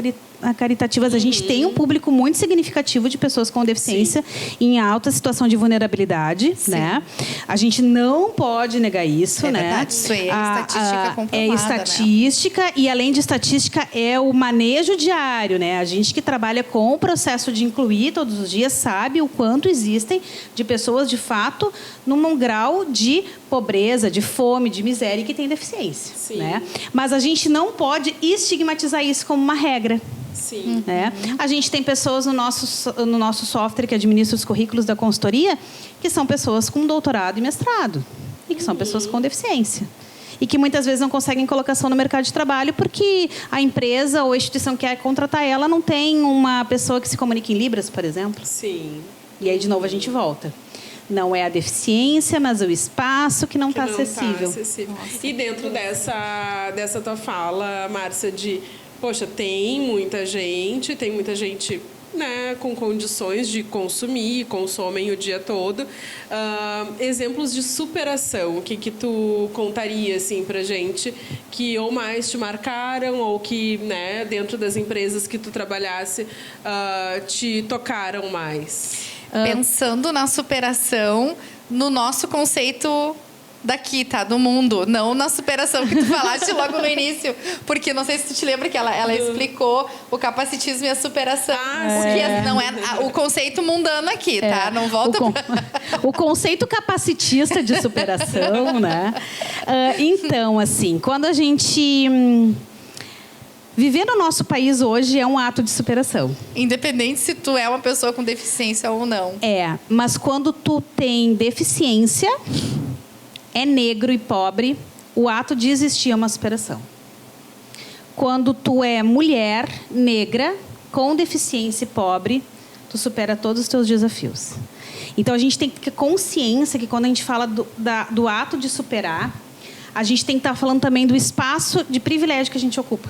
caritativas. A gente tem um público muito significativo de pessoas com deficiência em alta situação de vulnerabilidade, né? A gente não pode negar isso, né? Verdade, isso é estatística comprovada, é estatística, né? E além de estatística é o manejo diário, né? A gente que trabalha com o processo de incluir todos os dias sabe o quanto existem de pessoas de fato num grau de pobreza, de fome, de miséria e que tem deficiência, Sim. né? Mas a gente não pode estigmatizar isso como uma regra. Sim. Né? A gente tem pessoas no nosso software que administra os currículos da consultoria que são pessoas com doutorado e mestrado e que são pessoas com deficiência e que muitas vezes não conseguem colocação no mercado de trabalho porque a empresa ou a instituição que quer contratar ela não tem uma pessoa que se comunique em Libras, por exemplo. Sim. E aí, de novo, a gente volta. Não é a deficiência, mas o espaço que não está acessível. E dentro dessa tua fala, Márcia, de... Poxa, tem muita gente, né, com condições de consumir, consomem o dia todo. Exemplos de superação, o que tu contaria assim, pra gente, que ou mais te marcaram, ou que, né, dentro das empresas que tu trabalhasse, te tocaram mais? Pensando na superação, no nosso conceito daqui, tá? Do mundo. Não na superação que tu falaste logo no início. Porque não sei se tu te lembra que ela explicou o capacitismo e a superação. Porque não é o conceito mundano aqui, tá? Não volta o conceito capacitista de superação, né? Então, assim, quando a gente... Viver no nosso país hoje é um ato de superação. Independente se tu é uma pessoa com deficiência ou não. Mas quando tu tem deficiência, é negro e pobre, o ato de existir é uma superação. Quando tu é mulher, negra, com deficiência e pobre, tu supera todos os teus desafios. Então, a gente tem que ter consciência que quando a gente fala do ato de superar, a gente tem que estar falando também do espaço de privilégio que a gente ocupa.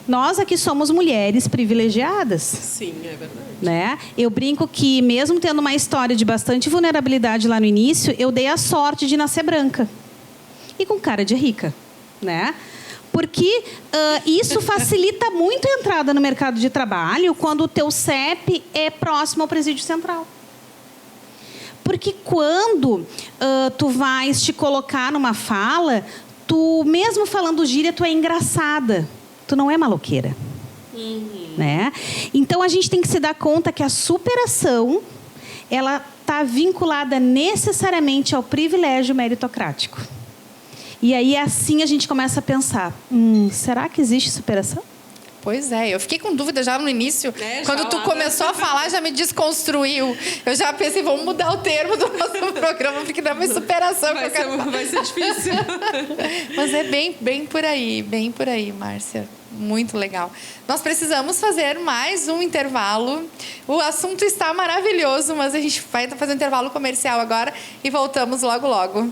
Nós aqui somos mulheres privilegiadas. Sim, é verdade. Né? Eu brinco que, mesmo tendo uma história de bastante vulnerabilidade lá no início, eu dei a sorte de nascer branca e com cara de rica, né? Porque isso facilita muito a entrada no mercado de trabalho quando o teu CEP é próximo ao presídio central. Porque quando tu vais te colocar numa fala, tu, mesmo falando gíria, tu é engraçada. Tu não é maloqueira. Né? Então, a gente tem que se dar conta que a superação, ela está vinculada necessariamente ao privilégio meritocrático. E aí, assim, a gente começa a pensar, será que existe superação? Pois é, eu fiquei com dúvida já no início. Quando tu começou a falar, já me desconstruiu. Eu já pensei, vamos mudar o termo do nosso programa, porque não é mais superação. Vai ser difícil. Mas é bem por aí, Márcia. Muito legal. Nós precisamos fazer mais um intervalo. O assunto está maravilhoso, mas a gente vai fazer um intervalo comercial agora e voltamos logo, logo.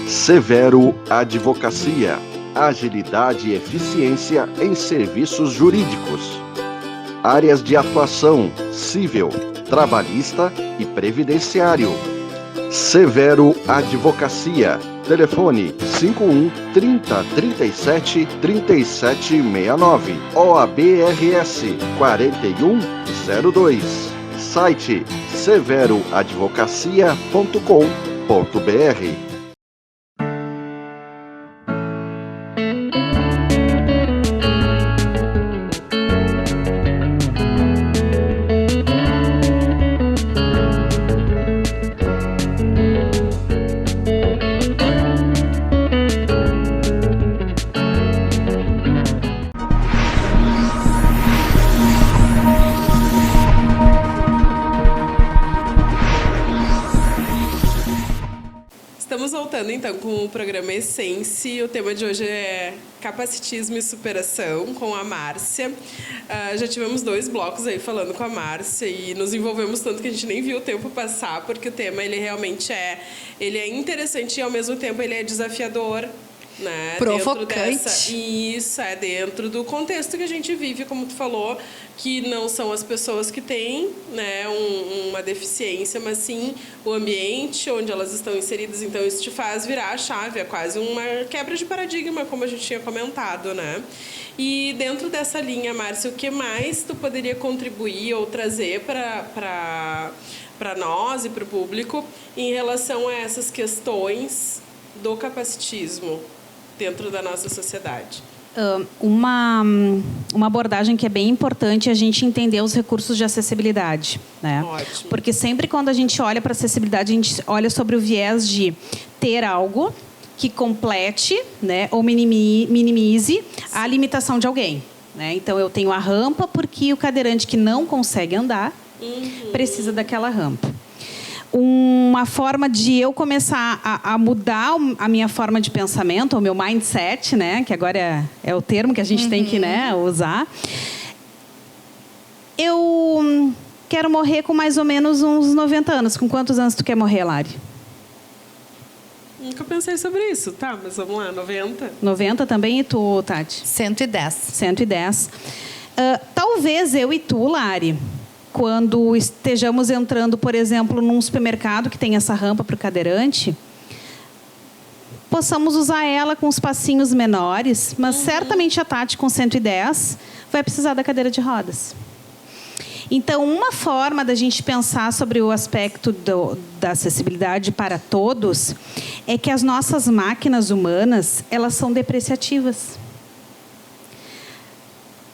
Severo Advocacia, agilidade e eficiência em serviços jurídicos. Áreas de atuação: civil, trabalhista e previdenciário. Severo Advocacia. Telefone 51 30 37 37 69. OABRS 4102. Site severoadvocacia.com.br. Estamos voltando, então, com o programa Essence. O tema de hoje é capacitismo e superação, com a Márcia. Já tivemos 2 blocos aí falando com a Márcia e nos envolvemos tanto que a gente nem viu o tempo passar, porque o tema, ele realmente ele é interessante e, ao mesmo tempo, ele é desafiador. Né? Provocante. Isso, dentro do contexto que a gente vive, como tu falou, que não são as pessoas que têm, né, uma deficiência, mas sim o ambiente onde elas estão inseridas. Então, isso te faz virar a chave, é quase uma quebra de paradigma, como a gente tinha comentado, né? E dentro dessa linha, Márcia, o que mais tu poderia contribuir ou trazer para nós e para o público em relação a essas questões do capacitismo dentro da nossa sociedade? Uma abordagem que é bem importante é a gente entender os recursos de acessibilidade, né? Ótimo. Porque sempre quando a gente olha para a acessibilidade, a gente olha sobre o viés de ter algo que complete, né, ou minimize a limitação de alguém, né? Então, eu tenho a rampa porque o cadeirante que não consegue andar precisa daquela rampa. Uma forma de eu começar a mudar a minha forma de pensamento, o meu mindset, né, que agora é o termo que a gente tem que, né, usar. Eu quero morrer com mais ou menos uns 90 anos. Com quantos anos tu quer morrer, Lari? Nunca pensei sobre isso. Tá, mas vamos lá, 90? 90 também, e tu, Tati? 110. 110. Talvez eu e tu, Lari, quando estejamos entrando, por exemplo, num supermercado que tem essa rampa para o cadeirante, possamos usar ela com os passinhos menores, mas certamente a Tati, com 110, vai precisar da cadeira de rodas. Então, uma forma da gente pensar sobre o aspecto da acessibilidade para todos é que as nossas máquinas humanas, elas são depreciativas.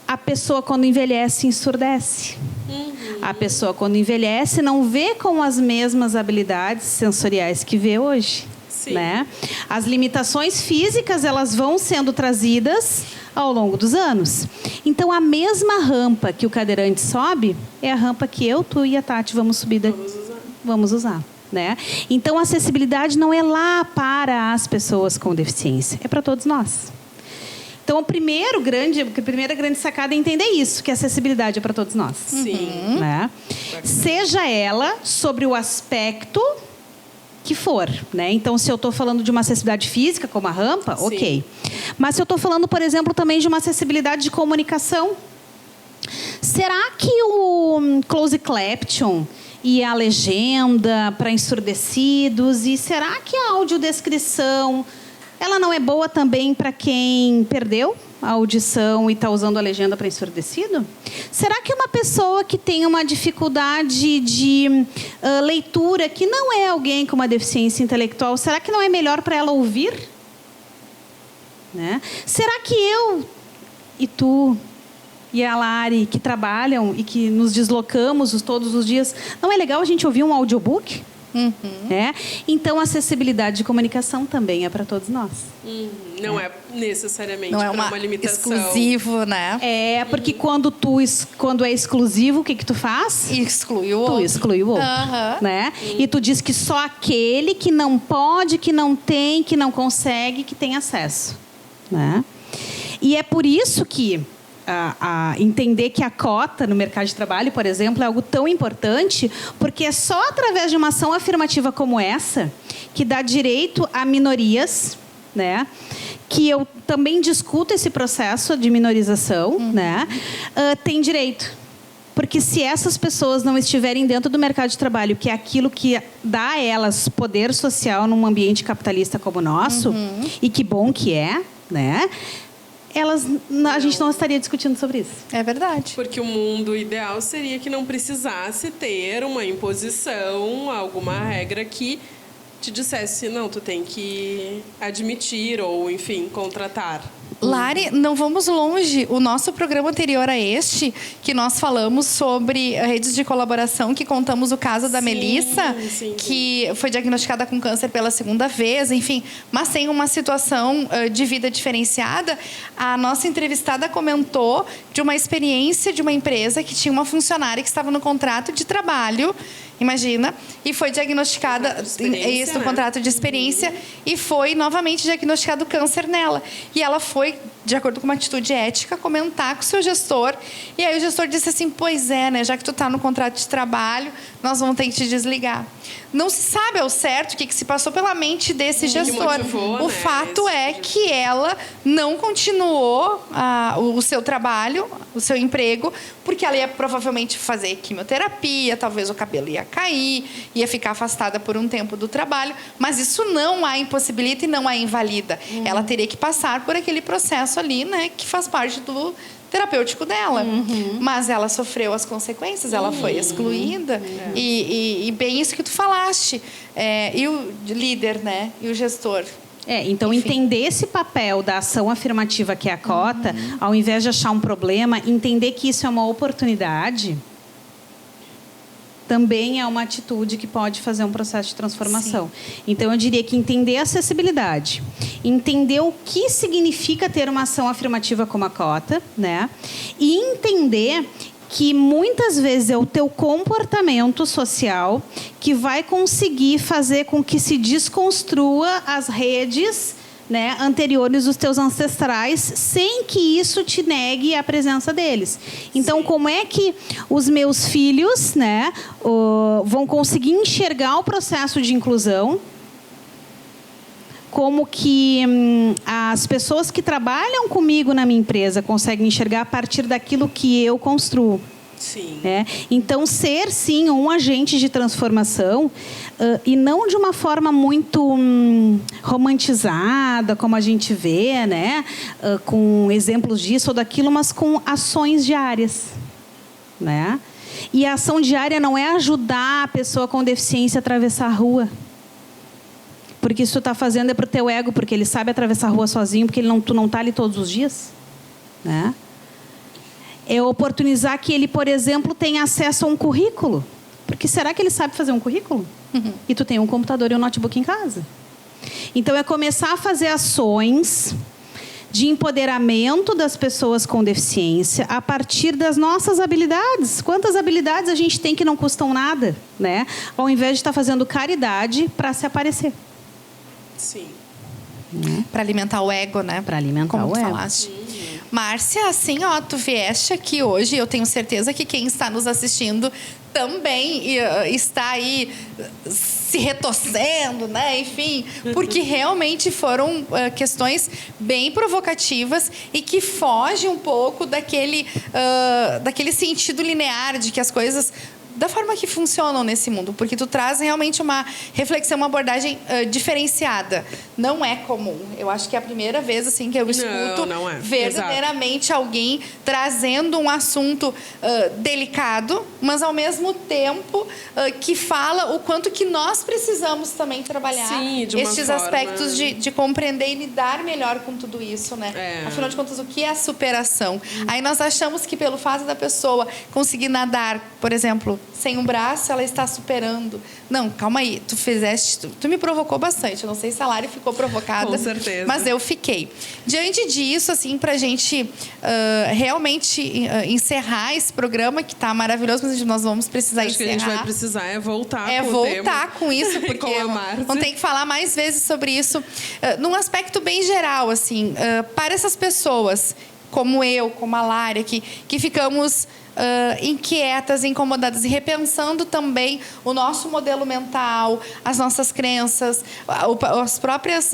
A pessoa, quando envelhece, ensurdece. A pessoa, quando envelhece, não vê com as mesmas habilidades sensoriais que vê hoje. Sim. Né? As limitações físicas, elas vão sendo trazidas ao longo dos anos. Então, a mesma rampa que o cadeirante sobe é a rampa que eu, tu e a Tati vamos subir vamos usar. Né? Então, a acessibilidade não é lá para as pessoas com deficiência, é para todos nós. Então, a primeira grande sacada é entender isso, que a acessibilidade é para todos nós. Sim. Né? Seja ela sobre o aspecto que for, né? Então, se eu estou falando de uma acessibilidade física, como a rampa, Sim. ok. Mas se eu estou falando, por exemplo, também de uma acessibilidade de comunicação, será que o closed caption e a legenda para ensurdecidos, e será que a audiodescrição, ela não é boa também para quem perdeu a audição e está usando a legenda para ensurdecido? Será que uma pessoa que tem uma dificuldade de leitura, que não é alguém com uma deficiência intelectual, será que não é melhor para ela ouvir? Né? Será que eu e tu e a Lari, que trabalham e que nos deslocamos todos os dias, não é legal a gente ouvir um audiobook? Né? Então, a acessibilidade de comunicação também é para todos nós. Não é necessariamente Não é uma limitação. exclusivo, né? É, porque quando é exclusivo, o que tu faz? Exclui o outro. Tu exclui o outro. Né? E tu diz que só aquele que não pode, que não tem, que não consegue, que tem acesso. Né? E é por isso que entender que a cota no mercado de trabalho, por exemplo, é algo tão importante, porque é só através de uma ação afirmativa como essa que dá direito a minorias, né? Que eu também discuto esse processo de minorização, né? Tem direito. Porque se essas pessoas não estiverem dentro do mercado de trabalho, que é aquilo que dá a elas poder social num ambiente capitalista como o nosso, e que bom que é, né? A gente não estaria discutindo sobre isso. É verdade. Porque o mundo ideal seria que não precisasse ter uma imposição, alguma regra que te dissesse, não, tu tem que admitir ou, enfim, contratar. Lari, não vamos longe. O nosso programa anterior a este, que nós falamos sobre redes de colaboração, que contamos o caso da Melissa, que foi diagnosticada com câncer pela segunda vez, enfim, mas tem uma situação de vida diferenciada. A nossa entrevistada comentou de uma experiência de uma empresa que tinha uma funcionária que estava no contrato de trabalho, imagina, e foi diagnosticada isso, no contrato de experiência, e foi novamente diagnosticado câncer nela. E ela foi, de acordo com uma atitude ética, comentar com o seu gestor, e aí o gestor disse assim, pois é, né, já que tu está no contrato de trabalho, nós vamos ter que te desligar. Não se sabe ao certo o que se passou pela mente desse gestor. Motivou, o fato é que ela não continuou o seu trabalho, o seu emprego, porque ela ia provavelmente fazer quimioterapia, talvez o cabelo ia cair, ia ficar afastada por um tempo do trabalho, mas isso não a impossibilita e não a invalida. Ela teria que passar por aquele processo ali, né, que faz parte do terapêutico dela. Mas ela sofreu as consequências, ela foi excluída. E bem isso que tu falaste. E o líder, né? E o gestor. Então, enfim, entender esse papel da ação afirmativa que é a cota, ao invés de achar um problema, entender que isso é uma oportunidade, também é uma atitude que pode fazer um processo de transformação. Sim. Então, eu diria que entender a acessibilidade, entender o que significa ter uma ação afirmativa como a cota, né? E entender que muitas vezes é o teu comportamento social que vai conseguir fazer com que se desconstrua as redes, né, anteriores dos teus ancestrais, sem que isso te negue a presença deles. Então, sim, como é que os meus filhos, né, vão conseguir enxergar o processo de inclusão? Como que as pessoas que trabalham comigo na minha empresa conseguem enxergar a partir daquilo que eu construo. Sim. Então, ser, sim, um agente de transformação, e não de uma forma muito romantizada, como a gente vê, né? Com exemplos disso ou daquilo, mas com ações diárias. Né? E a ação diária não é ajudar a pessoa com deficiência a atravessar a rua. Porque isso tu está fazendo é para o teu ego, porque ele sabe atravessar a rua sozinho, porque tu não está ali todos os dias. Né? É oportunizar que ele, por exemplo, tenha acesso a um currículo. Porque será que ele sabe fazer um currículo? E tu tem um computador e um notebook em casa. Então, é começar a fazer ações de empoderamento das pessoas com deficiência a partir das nossas habilidades. Quantas habilidades a gente tem que não custam nada, né? Ao invés de estar fazendo caridade para se aparecer. Sim. Para alimentar o ego, né? Para alimentar como o ego. Falaste. Márcia, assim, tu vieste aqui hoje, eu tenho certeza que quem está nos assistindo também está aí se retorcendo, né? Enfim, porque realmente foram questões bem provocativas e que fogem um pouco daquele sentido linear de que as coisas da forma que funcionam nesse mundo, porque tu traz realmente uma reflexão, uma abordagem diferenciada. Não é comum. Eu acho que é a primeira vez assim que eu escuto verdadeiramente alguém trazendo um assunto delicado, mas ao mesmo tempo que fala o quanto que nós precisamos também trabalhar estes aspectos de compreender e lidar melhor com tudo isso, né? Afinal de contas, o que é a superação? Aí nós achamos que pelo fato da pessoa conseguir nadar, por exemplo, sem um braço, ela está superando. Não, calma aí, tu me provocou bastante. Eu não sei se a Lari ficou provocada. Com certeza. Mas eu fiquei. Diante disso, assim, pra gente realmente encerrar esse programa, que tá maravilhoso, mas nós vamos precisar encerrar. Acho que a gente vai precisar voltar com o tema. Voltar com isso, porque vamos ter que falar mais vezes sobre isso. Num aspecto bem geral, assim, para essas pessoas como eu, como a Lária, que ficamos inquietas, incomodadas e repensando também o nosso modelo mental, as nossas crenças, as próprias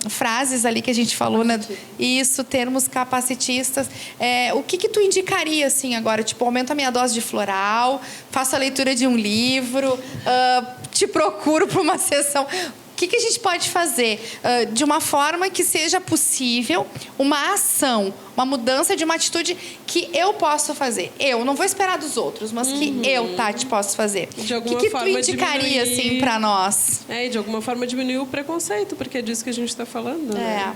frases ali que a gente falou, né? Isso, termos capacitistas. O que tu indicaria, assim, agora? Tipo, aumento a minha dose de floral, faço a leitura de um livro, te procuro para uma sessão... O que a gente pode fazer de uma forma que seja possível uma ação, uma mudança de uma atitude que eu posso fazer? Eu não vou esperar dos outros, mas que eu, Tati, posso fazer. De alguma o que forma tu indicaria assim para nós? E de alguma forma diminuir o preconceito, porque é disso que a gente está falando. Né?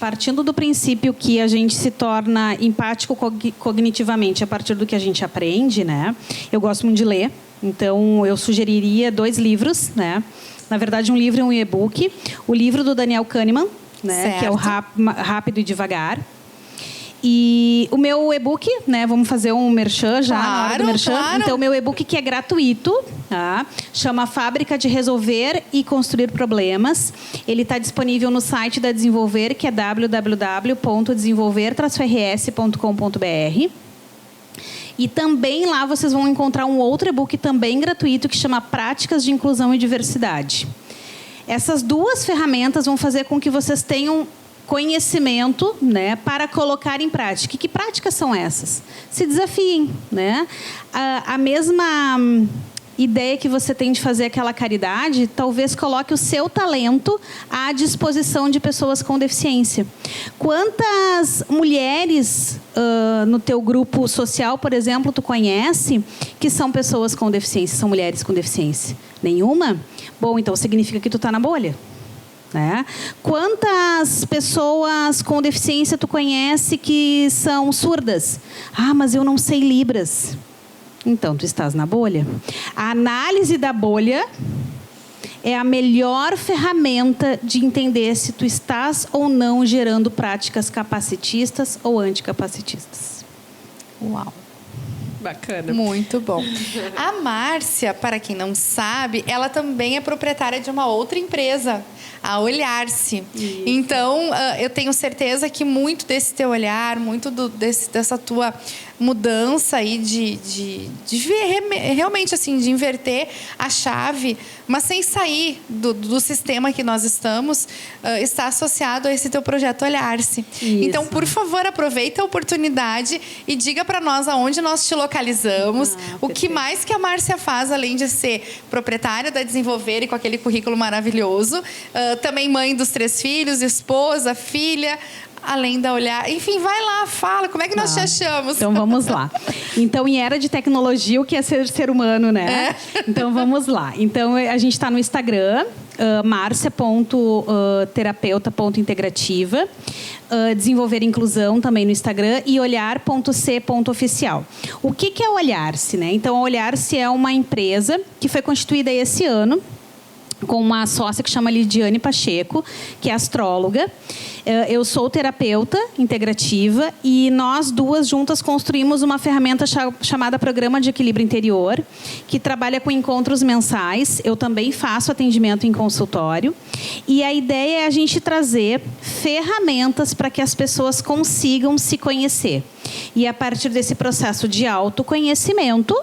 Partindo do princípio que a gente se torna empático cognitivamente a partir do que a gente aprende, né? Eu gosto muito de ler, então eu sugeriria 2 livros, né? Na verdade, um livro e um e-book. O livro do Daniel Kahneman, né, que é o Rápido e Devagar. E o meu e-book, né, vamos fazer um merchan já, na hora do merchan. Claro. Então, o meu e-book que é gratuito, tá? Chama Fábrica de Resolver e Construir Problemas. Ele está disponível no site da Desenvolver, que é www.desenvolver-rs.com.br. E também lá vocês vão encontrar um outro e-book também gratuito que chama Práticas de Inclusão e Diversidade. Essas 2 ferramentas vão fazer com que vocês tenham conhecimento, né, para colocar em prática. Que práticas são essas? Se desafiem, né? A mesma ideia que você tem de fazer aquela caridade, talvez coloque o seu talento à disposição de pessoas com deficiência. Quantas mulheres no teu grupo social, por exemplo, tu conhece que são pessoas com deficiência, são mulheres com deficiência? Nenhuma? Bom, então significa que tu está na bolha. Né? Quantas pessoas com deficiência tu conhece que são surdas? Ah, mas eu não sei Libras. Então, tu estás na bolha. A análise da bolha é a melhor ferramenta de entender se tu estás ou não gerando práticas capacitistas ou anticapacitistas. Uau! Bacana. Muito bom. A Márcia, para quem não sabe, ela também é proprietária de uma outra empresa, a Olhar-se. Então, eu tenho certeza que muito desse teu olhar, muito dessa tua mudança aí de realmente assim, de inverter a chave, mas sem sair do sistema que nós estamos, está associado a esse teu projeto Olhar-se. Então, por favor, aproveita a oportunidade e diga para nós aonde nós te localizamos, o que mais que a Márcia faz, além de ser proprietária da Desenvolver e com aquele currículo maravilhoso, também mãe dos 3 filhos, esposa, filha, além da Olhar. Enfim, vai lá, fala, como é que nós te achamos? Então, vamos lá. Então, em era de tecnologia, o que é ser humano, né? Então, vamos lá. Então, a gente está no Instagram, marcia.terapeuta.integrativa, Desenvolver Inclusão também no Instagram e olhar.c.oficial. O que é o Olhar-se, né? Então, a Olhar-se é uma empresa que foi constituída esse ano com uma sócia que chama Lidiane Pacheco, que é astróloga. Eu sou terapeuta integrativa e nós 2 juntas construímos uma ferramenta chamada Programa de Equilíbrio Interior, que trabalha com encontros mensais. Eu também faço atendimento em consultório. E a ideia é a gente trazer ferramentas para que as pessoas consigam se conhecer. E a partir desse processo de autoconhecimento,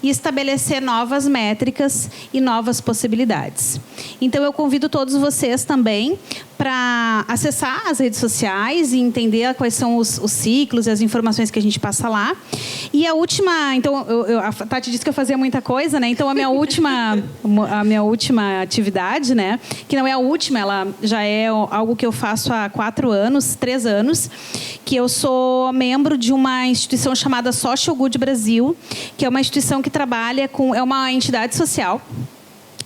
e estabelecer novas métricas e novas possibilidades. Então, eu convido todos vocês também para acessar as redes sociais e entender quais são os ciclos e as informações que a gente passa lá. E a última... Então, a Tati disse que eu fazia muita coisa, né? Então, a minha última atividade, né? Que não é a última, ela já é algo que eu faço há 3 anos, que eu sou membro de uma instituição chamada Social Good Brasil, que é uma instituição que trabalha com... É uma entidade social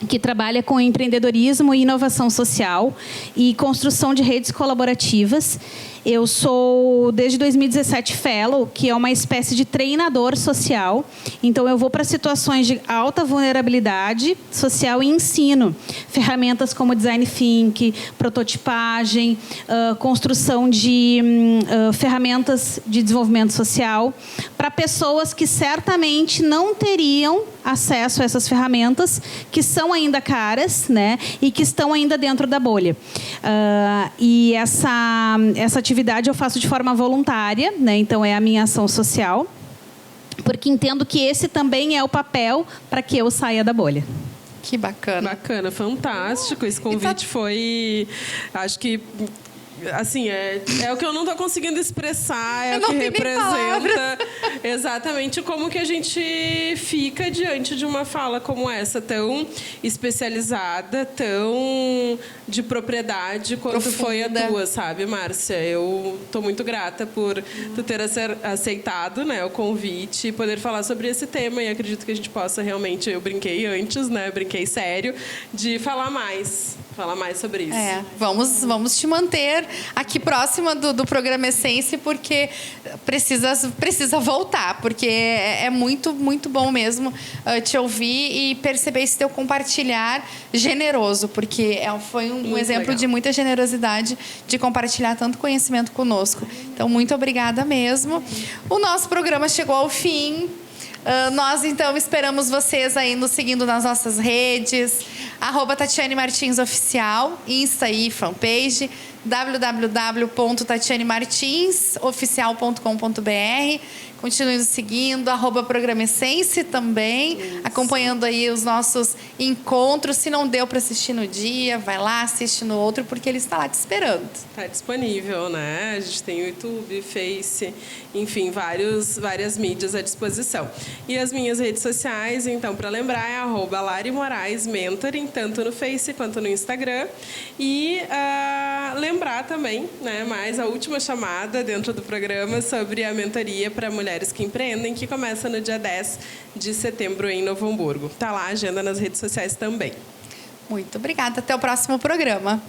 que trabalha com empreendedorismo e inovação social e construção de redes colaborativas. Eu sou, desde 2017, fellow, que é uma espécie de treinador social. Então, eu vou para situações de alta vulnerabilidade social e ensino. Ferramentas como design thinking, prototipagem, construção de ferramentas de desenvolvimento social para pessoas que certamente não teriam acesso a essas ferramentas, que são ainda caras, né, e que estão ainda dentro da bolha. E essa atividade atividade eu faço de forma voluntária, né? Então é a minha ação social, porque entendo que esse também é o papel para que eu saia da bolha. Que bacana. Bacana, fantástico. Esse convite foi, acho que, assim, é o que eu não estou conseguindo expressar, é o que representa exatamente como que a gente fica diante de uma fala como essa, tão especializada, tão de propriedade quanto Profunda. foi a tua, sabe, Márcia? Eu estou muito grata por tu ter aceitado, né, o convite e poder falar sobre esse tema, e acredito que a gente possa realmente, eu brinquei antes, né, brinquei sério, de falar mais sobre isso. Vamos te manter aqui próxima do programa Essence, porque precisa voltar, porque é muito, muito bom mesmo te ouvir e perceber esse teu compartilhar generoso, porque foi um exemplo legal. de muita generosidade de compartilhar tanto conhecimento conosco. Então, muito obrigada mesmo. O nosso programa chegou ao fim. Nós, então, esperamos vocês aí nos seguindo nas nossas redes, @Tatiane Martins Oficial, Insta e fanpage, www.tatianemartinsoficial.com.br. Continue nos seguindo, @Programa Essence também, acompanhando aí os nossos encontros. Se não deu para assistir no dia, vai lá, assiste no outro, porque ele está lá te esperando. Está disponível, né? A gente tem o YouTube, Face, enfim, várias mídias à disposição. E as minhas redes sociais, então, para lembrar, é @Lari Moraes Mentoring, tanto no Face quanto no Instagram. E lembrar também, né, mais a última chamada dentro do programa sobre a mentoria para mulheres que empreendem, que começa no dia 10 de setembro em Novo Hamburgo. Está lá a agenda nas redes sociais também. Muito obrigada. Até o próximo programa.